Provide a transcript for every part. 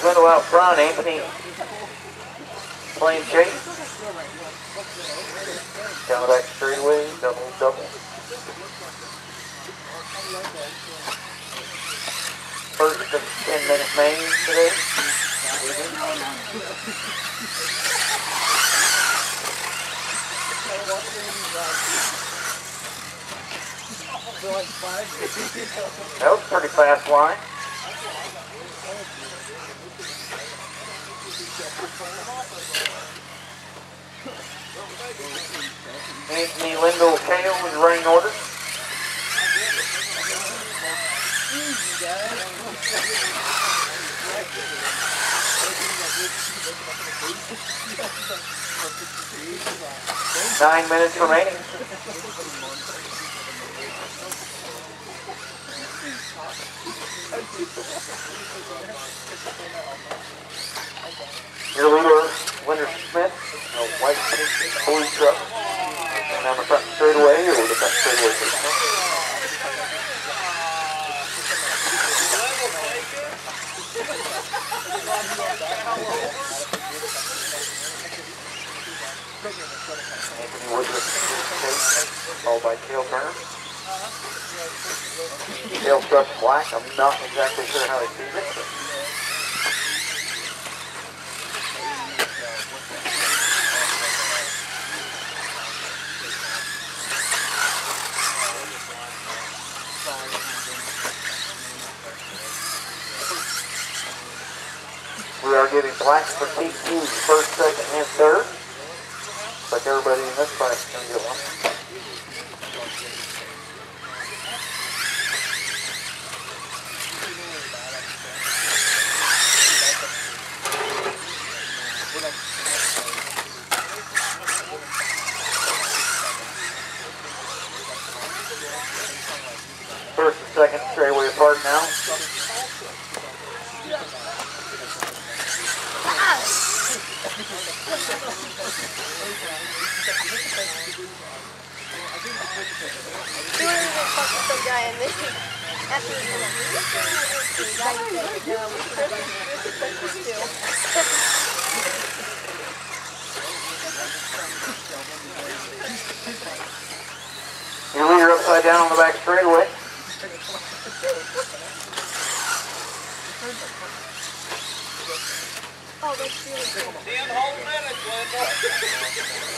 window out front, Anthony playing chase. Down the back straightaway, double. First of 10-minute main today. 'That was a pretty fast line. Anthony Lindell Kale was running order. Nine minutes remaining. Your leader, Winter Smith, a white blue truck. And on the front straightaway, or the front straightaway system. Anthony Woodruff, followed by Cale Turner. Cale struck black. I'm not exactly sure how he sees it. But we are getting blacks for T2, first, second, and third. Like everybody in this class is going to get one. First and second straightaway apart now. Your leader upside down on the back straightaway. Oh, that's beautiful. 10 whole minutes, Linda.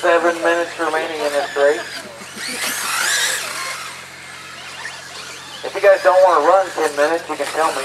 7 minutes remaining in this race. If you guys don't want to run 10 minutes, you can tell me.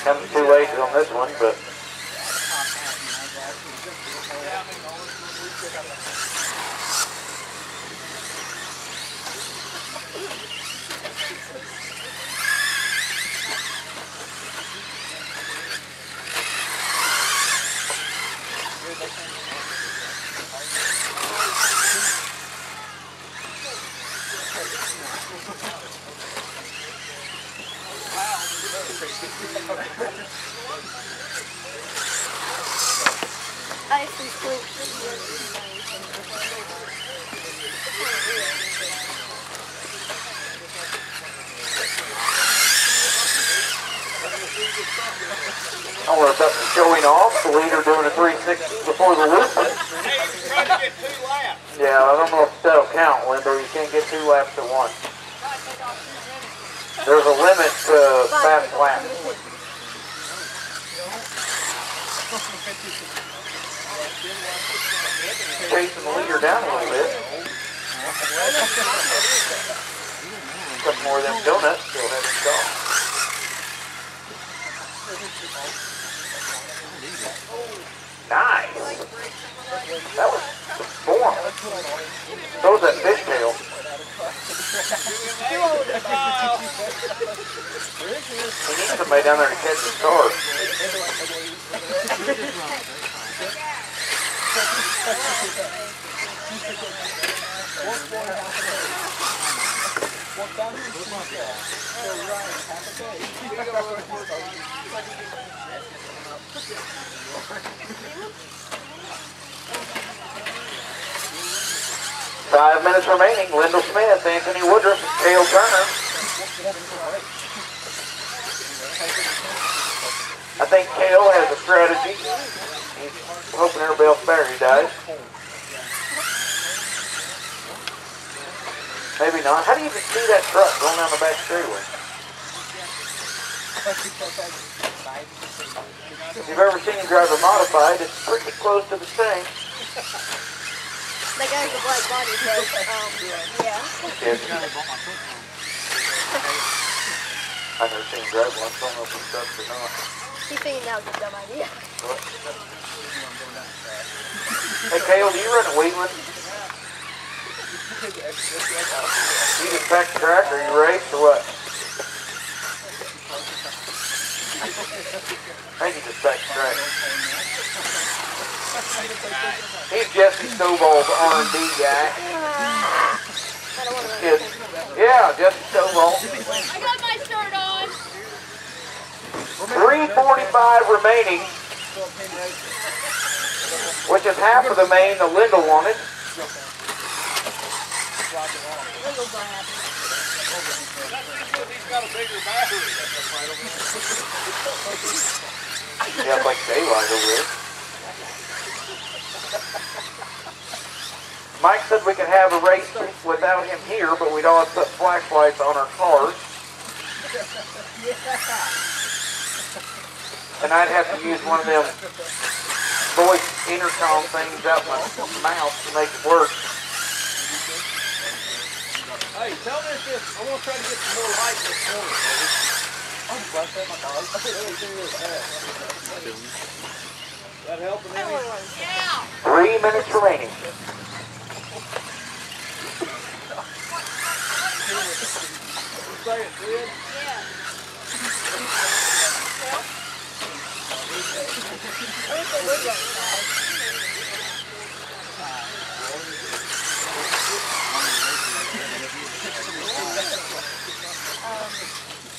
Comes too late on this one, but. Oh, we're about to showing off. The leader doing a 360 before the loop. Hey, you're trying to get 2 laps. Yeah, I don't know if that'll count, Linda. You can't get 2 laps at once. There's a limit to fast laps. Chasing the leader down a little bit. A couple more of them donuts. Go ahead and go. Nice. That was the form. So was that fishtail. We need somebody down there to catch the car. 5 minutes remaining. Lindell Smith, Anthony Woodruff, Cale Turner. I think Kale has a strategy. He's hoping everybody else battery dies. Maybe not. How do you even see that truck going down the back straightaway? If you've ever seen him drive a modified, it's pretty close to the same. That guy's a black body, so, yeah. Yes. I've never seen him drive one, so I don't know if he sucks or not. He's thinking that was a dumb idea. Hey, Kale, do you run at Wheatland? You just pack the track, or you race, or what? I think you just pack the track. He's Jesse Stovall's R&D guy. I don't want to Kid. Yeah, Jesse Stovall. I got my shirt on. 3:45 remaining, which is half of the main that Linda wanted. Little's not happy. He's got a bigger battery. Yeah, it's like daylight over there. Mike said we could have a race without him here, but we'd all have to put flashlights on our cars. And I'd have to use one of them voice intercom things out my mouth to make it work. Hey, tell me this. I want to try to get some more light this morning. That helping any? Yeah. 3 minutes remaining. Say it, kid. Yeah. I wish they would run fast.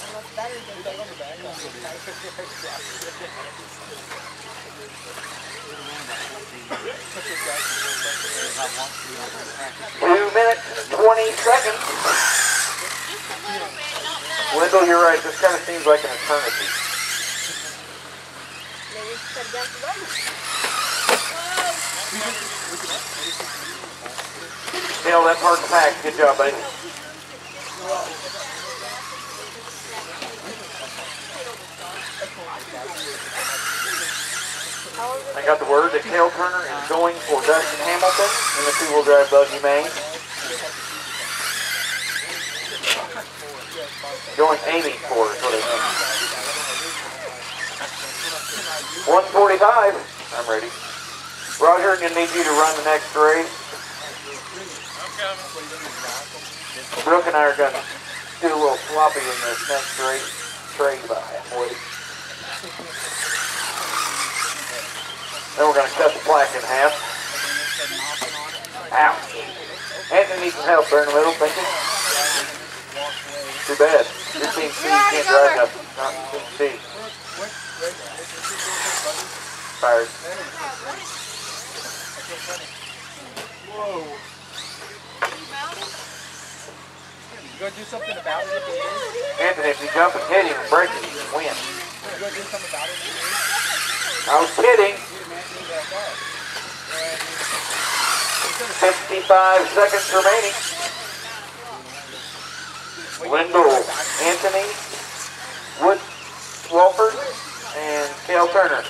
Unless better than they 2 minutes, 20 seconds. Wendell, you're right. This kind of seems like an eternity. Maybe set against the run. Dale, that part's packed. Good job, buddy. I got the word that Cale Turner is going for Dustin Hamilton in the two-wheel drive buggy main. Going aiming for is what I mean. 145. I'm ready. Roger, I'm going to need you to run the next race. Brooke and I are going to do a little sloppy in this next race. Trade by halfway. Then we're going to cut the plaque in half. Ouch. Anthony needs some help there in the middle, thank you. Too bad. Your team C can't drive nothing. Not team C. Fired. Whoa. You gonna do something about it? Anthony, if you jump and hit him and break it, you can win. You gonna do something about it? I was kidding. 55 seconds remaining. Wendell, Anthony, Wood, Walford, and Cale Turner.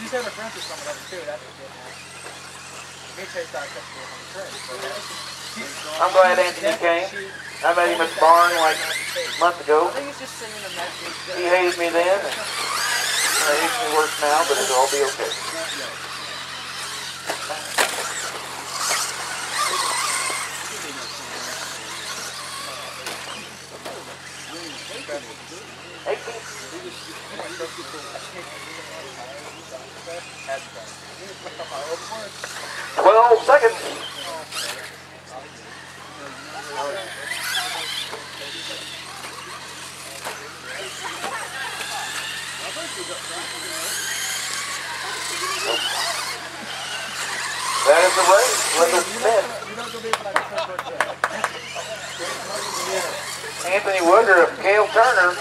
She's had her friends or something over too. That's what did happen. Me chased out a couple of friends. I'm glad Anthony came. I met him at the barn like a month ago. I think he's just singing a message. He hated me then. And it hates me worse now, but it'll all be okay. Twelve seconds. That is the race. Linda Smith. Anthony Woodruff, Cale Turner.